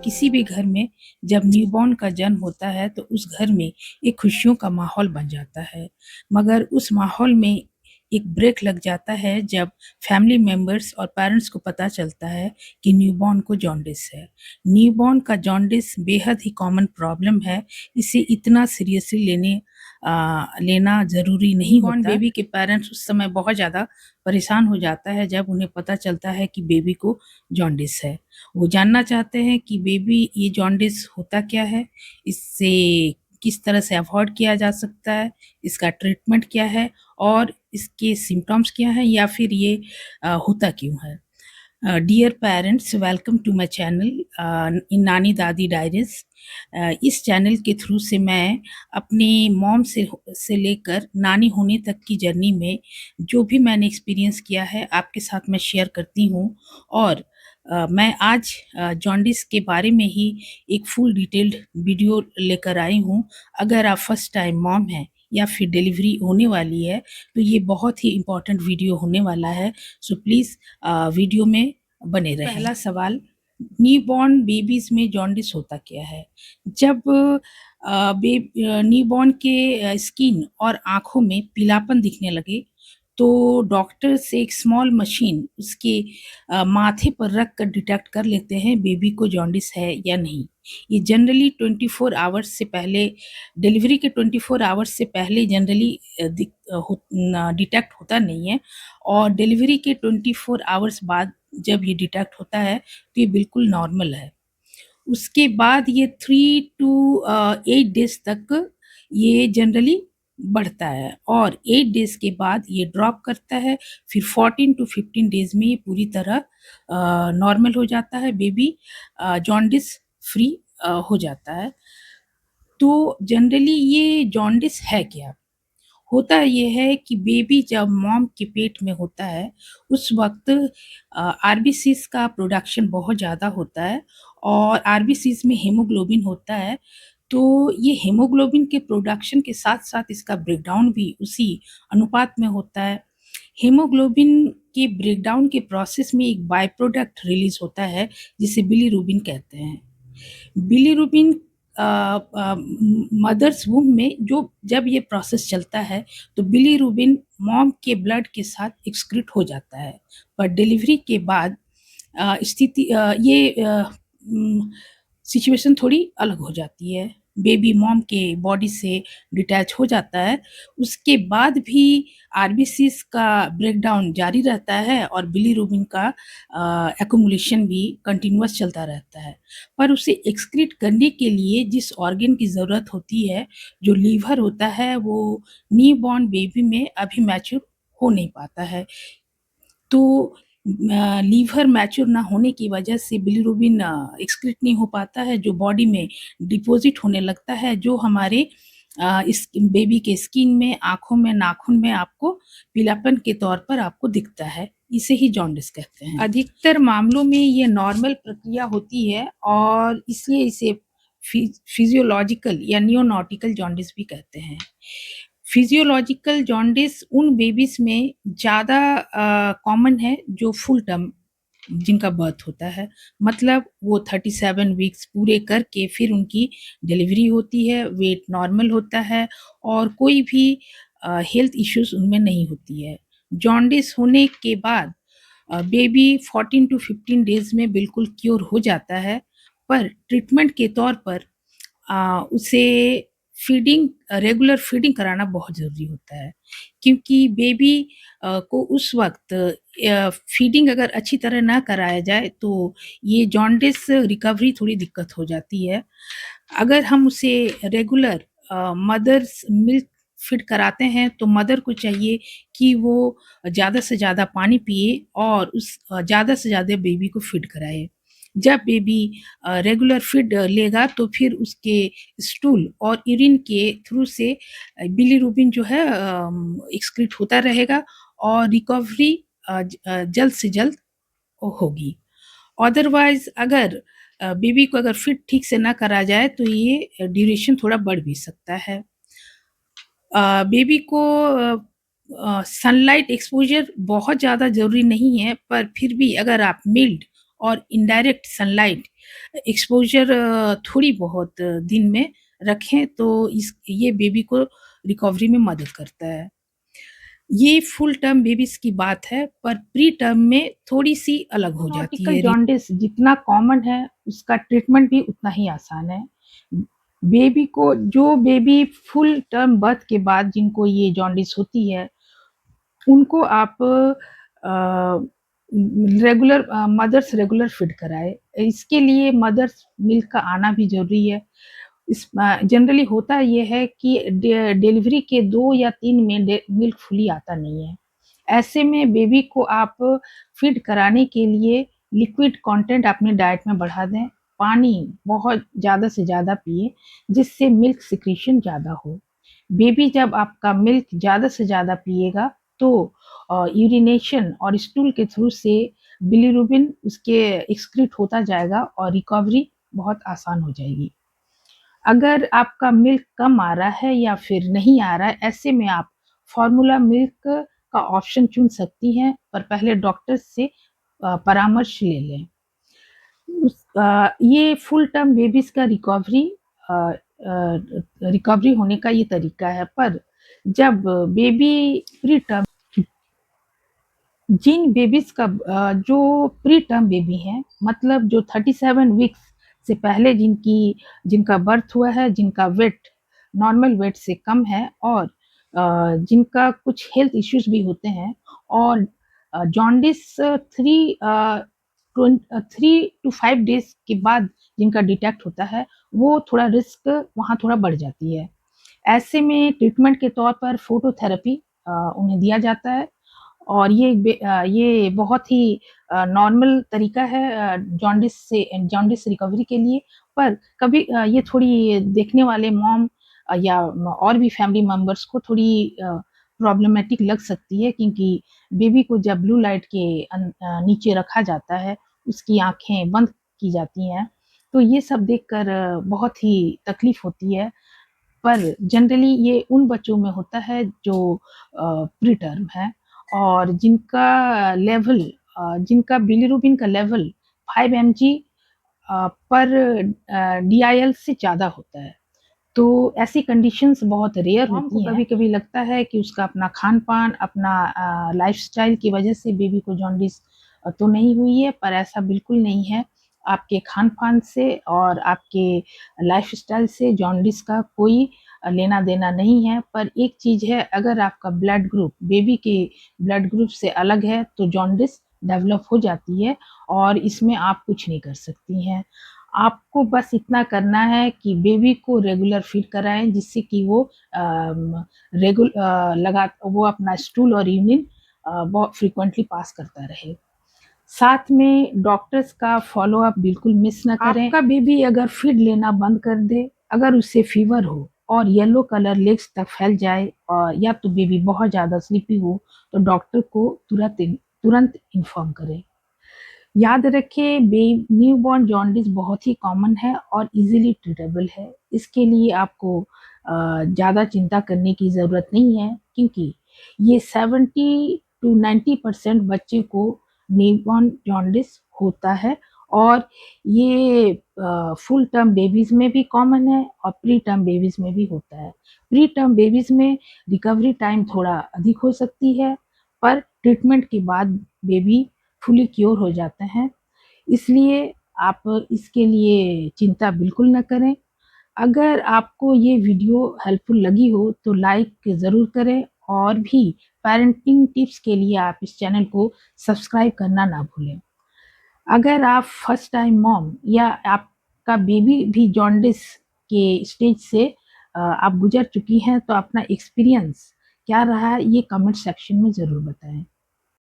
किसी भी घर में जब न्यूबॉर्न का जन्म होता है तो उस घर में एक खुशियों का माहौल बन जाता है। मगर उस माहौल में एक ब्रेक लग जाता है जब फैमिली मेंबर्स और पेरेंट्स को पता चलता है कि न्यूबॉर्न को जॉन्डिस है। न्यूबॉर्न का जॉन्डिस बेहद ही कॉमन प्रॉब्लम है। इसे इतना सीरियसली लेना ज़रूरी नहीं होता। बेबी के पेरेंट्स उस समय बहुत ज़्यादा परेशान हो जाता है जब उन्हें पता चलता है कि बेबी को जॉन्डिस है। वो जानना चाहते हैं कि बेबी ये जॉन्डिस होता क्या है, इससे किस तरह से अवॉइड किया जा सकता है, इसका ट्रीटमेंट क्या है और इसके सिम्पटम्स क्या हैं या फिर ये होता क्यों है। Dear parents, welcome to my channel in Nani Dadi diaries. इस चैनल के थ्रू से मैं अपनी मॉम से लेकर नानी होने तक की जर्नी में जो भी मैंने एक्सपीरियंस किया है आपके साथ मैं शेयर करती हूँ। और मैं आज जॉन्डिस के बारे में ही एक फुल डिटेल्ड वीडियो लेकर आई हूँ। अगर आप फर्स्ट टाइम मॉम हैं या फिर डिलीवरी होने वाली है तो ये बहुत ही इम्पोर्टेंट वीडियो होने वाला है। सो प्लीज़ वीडियो में बने रहें। पहला सवाल, न्यूबॉर्न बेबीज में जॉन्डिस होता क्या है? जब न्यूबॉर्न के स्किन और आँखों में पीलापन दिखने लगे तो डॉक्टर्स एक स्मॉल मशीन उसके माथे पर रख कर डिटेक्ट कर लेते हैं बेबी को जॉन्डिस है या नहीं। ये जनरली 24 आवर्स से पहले, डिलीवरी के 24 आवर्स से पहले जनरली डिटेक्ट होता नहीं है और डिलीवरी के 24 आवर्स बाद जब ये डिटेक्ट होता है तो ये बिल्कुल नॉर्मल है। उसके बाद ये 3 टू 8 डेज़ तक ये जनरली बढ़ता है और 8 डेज़ के बाद ये ड्रॉप करता है। फिर 14 टू 15 डेज़ में ये पूरी तरह नॉर्मल हो जाता है, बेबी जॉन्डिस फ्री हो जाता है। तो जनरली ये जॉन्डिस है क्या? होता ये है कि बेबी जब मॉम के पेट में होता है उस वक्त आरबीसीज का प्रोडक्शन बहुत ज़्यादा होता है और आरबीसीज में हीमोग्लोबिन होता है। तो ये हीमोग्लोबिन के प्रोडक्शन के साथ साथ इसका ब्रेकडाउन भी उसी अनुपात में होता है। हीमोग्लोबिन के ब्रेकडाउन के प्रोसेस में एक बाय प्रोडक्ट रिलीज होता है जिसे बिलीरुबिन कहते हैं। बिलीरुबिन मदर्स वूम में जब ये प्रोसेस चलता है तो बिलीरुबिन मॉम के ब्लड के साथ एक्सक्रीट हो जाता है। पर डिलीवरी के बाद सिचुएशन थोड़ी अलग हो जाती है। बेबी मॉम के बॉडी से डिटैच हो जाता है। उसके बाद भी आरबीसीज का ब्रेकडाउन जारी रहता है और बिलीरुबिन का एक्युमुलेशन भी कंटिन्यूअस चलता रहता है। पर उसे एक्सक्रीट करने के लिए जिस ऑर्गन की ज़रूरत होती है, जो लीवर होता है, वो न्यूबॉर्न बेबी में अभी मैच्योर हो नहीं पाता है। तो लीवर मैच्योर ना होने की वजह से बिलीरुबिन एक्सक्रीट नहीं हो पाता है, जो बॉडी में डिपॉज़िट होने लगता है, जो हमारे इस बेबी के स्किन में, आँखों में, नाखून में आपको पीलापन के तौर पर आपको दिखता है। इसे ही जॉन्डिस कहते हैं। अधिकतर मामलों में ये नॉर्मल प्रक्रिया होती है और इसलिए इसे फिजियोलॉजिकल या नियोनॉटिकल जॉन्डिस भी कहते हैं। फिजियोलॉजिकल जॉन्डिस उन बेबीज में ज़्यादा कॉमन है जो फुल टर्म जिनका बर्थ होता है, मतलब वो 37 वीक्स पूरे करके फिर उनकी डिलीवरी होती है, वेट नॉर्मल होता है और कोई भी हेल्थ इश्यूज उनमें नहीं होती है। जॉन्डिस होने के बाद बेबी 14 टू 15 डेज में बिल्कुल क्योर हो जाता है, पर ट्रीटमेंट के तौर पर उसे रेगुलर फीडिंग कराना बहुत ज़रूरी होता है, क्योंकि बेबी को उस वक्त फीडिंग अगर अच्छी तरह ना कराया जाए तो ये जॉन्डिस रिकवरी थोड़ी दिक्कत हो जाती है। अगर हम उसे रेगुलर मदर्स मिल्क फीड कराते हैं तो मदर को चाहिए कि वो ज़्यादा से ज़्यादा पानी पिए और ज़्यादा से ज़्यादा बेबी को फीड कराए। जब बेबी रेगुलर फीड लेगा तो फिर उसके स्टूल और यूरिन के थ्रू से बिलीरुबिन जो है एक्सक्रीट होता रहेगा और रिकवरी जल्द से जल्द होगी। अदरवाइज़ अगर बेबी को अगर फीड ठीक से ना करा जाए तो ये ड्यूरेशन थोड़ा बढ़ भी सकता है। बेबी को सनलाइट एक्सपोज़र बहुत ज़्यादा ज़रूरी नहीं है, पर फिर भी अगर आप मिल्ड और इनडायरेक्ट सनलाइट एक्सपोज़र थोड़ी बहुत दिन में रखें तो ये बेबी को रिकवरी में मदद करता है। ये फुल टर्म बेबीज़ की बात है, पर प्री टर्म में थोड़ी-सी अलग हो जाती नॉटिकल है। जॉन्डिस जितना कॉमन है, उसका ट्रीटमेंट भी उतना ही आसान है। जो बेबी फुल टर्म बर्थ के बाद जिनको ये जॉन्डिस होती है, उनको आप रेगुलर मदर्स रेगुलर फीड कराएँ। इसके लिए मदर्स मिल्क का आना भी ज़रूरी है। जनरली होता ये है कि डिलीवरी के 2 या 3 में मिल्क फुली आता नहीं है। ऐसे में बेबी को आप फीड कराने के लिए लिक्विड कंटेंट अपने डाइट में बढ़ा दें। पानी बहुत ज़्यादा से ज़्यादा पिएँ, जिससे मिल्क सिक्रीशन ज़्यादा हो। बेबी जब आपका मिल्क ज़्यादा से ज़्यादा पिएगा तो यूरिनेशन और स्टूल के थ्रू से बिलीरुबिन उसके एक्सक्रीट होता जाएगा और रिकवरी बहुत आसान हो जाएगी। अगर आपका मिल्क कम आ रहा है या फिर नहीं आ रहा है, ऐसे में आप फ़ॉर्मूला मिल्क का ऑप्शन चुन सकती हैं, पर पहले डॉक्टर से परामर्श ले लें। ये फुल टर्म बेबीज़ का अ रिकवरी होने का ये तरीका है, पर जब बेबी प्री टर्म जिन बेबीज़ का जो प्री टर्म बेबी हैं, मतलब जो 37 वीक्स से पहले जिनका बर्थ हुआ है, जिनका वेट नॉर्मल वेट से कम है और जिनका कुछ हेल्थ इश्यूज़ भी होते हैं और जॉन्डिस 3 टू 5 डेज़ के बाद जिनका डिटेक्ट होता है, वो थोड़ा रिस्क वहाँ थोड़ा बढ़ जाती है। ऐसे में ट्रीटमेंट के तौर पर फोटोथेरेपी उन्हें दिया जाता है और ये बहुत ही नॉर्मल तरीका है जॉन्डिस रिकवरी के लिए। पर कभी ये थोड़ी देखने वाले मॉम या और भी फैमिली मेंबर्स को थोड़ी प्रॉब्लमैटिक लग सकती है, क्योंकि बेबी को जब ब्लू लाइट के नीचे रखा जाता है, उसकी आँखें बंद की जाती हैं, तो ये सब देखकर बहुत ही तकलीफ होती है। पर जनरली ये उन बच्चों में होता है जो प्री टर्म है और जिनका बिलीरुबिन का लेवल 5 mg पर DIL से ज़्यादा होता है। तो ऐसी कंडीशंस बहुत रेयर होती हैं। कभी-कभी लगता है कि उसका अपना खान-पान, अपना लाइफ़स्टाइल की वजह से बेबी को जॉन्डिस तो नहीं हुई है, पर ऐसा बिल्कुल नहीं है। आपके खान-पान से और आपके लाइफ़स्टाइल से जॉन्डिस का कोई लेना-देना नहीं है। पर एक चीज़ है, अगर आपका ब्लड ग्रुप बेबी के ब्लड ग्रुप से अलग है, तो जॉन्डिस डेवलप हो जाती है और इसमें आप कुछ नहीं कर सकती हैं। आपको बस इतना करना है कि बेबी को रेगुलर फीड कराएँ, जिससे कि वो अपना स्टूल और यूरिन बहुत फ्रीक्वेंटली पास करता रहे। साथ में डॉक्टर्स का फ़ॉलो-अप बिल्कुल मिस ना करें। आपका बेबी अगर फीड लेना बंद कर दे, अगर उसे फ़ीवर हो और येलो कलर लेग्स तक फैल जाए या तो बेबी बहुत ज़्यादा स्लीपी हो, तो डॉक्टर को तुरंत इन्फॉर्म करें। याद रखें, न्यूबॉर्न जॉन्डिस बहुत ही कॉमन है और इजीली ट्रीटेबल है। इसके लिए आपको ज़्यादा चिंता करने की ज़रूरत नहीं है, क्योंकि ये 70 टू 90% बच्चे को न्यूबॉर्न जॉन्डिस होता है और ये फुल टर्म बेबीज़ में भी कॉमन है और प्री टर्म बेबीज़ में भी होता है। प्री टर्म बेबीज़ में रिकवरी टाइम थोड़ा अधिक हो सकती है, पर ट्रीटमेंट के बाद बेबी फुली क्योर हो जाते हैं। इसलिए आप इसके लिए चिंता बिल्कुल ना करें। अगर आपको ये वीडियो हेल्पफुल लगी हो तो लाइक ज़रूर करें और भी पेरेंटिंग टिप्स के लिए आप इस चैनल को सब्सक्राइब करना ना भूलें। अगर आप फर्स्ट टाइम मॉम या आपका बेबी भी जॉन्डिस के स्टेज से आप गुज़र चुकी हैं, तो अपना एक्सपीरियंस क्या रहा है ये कमेंट सेक्शन में ज़रूर बताएँ।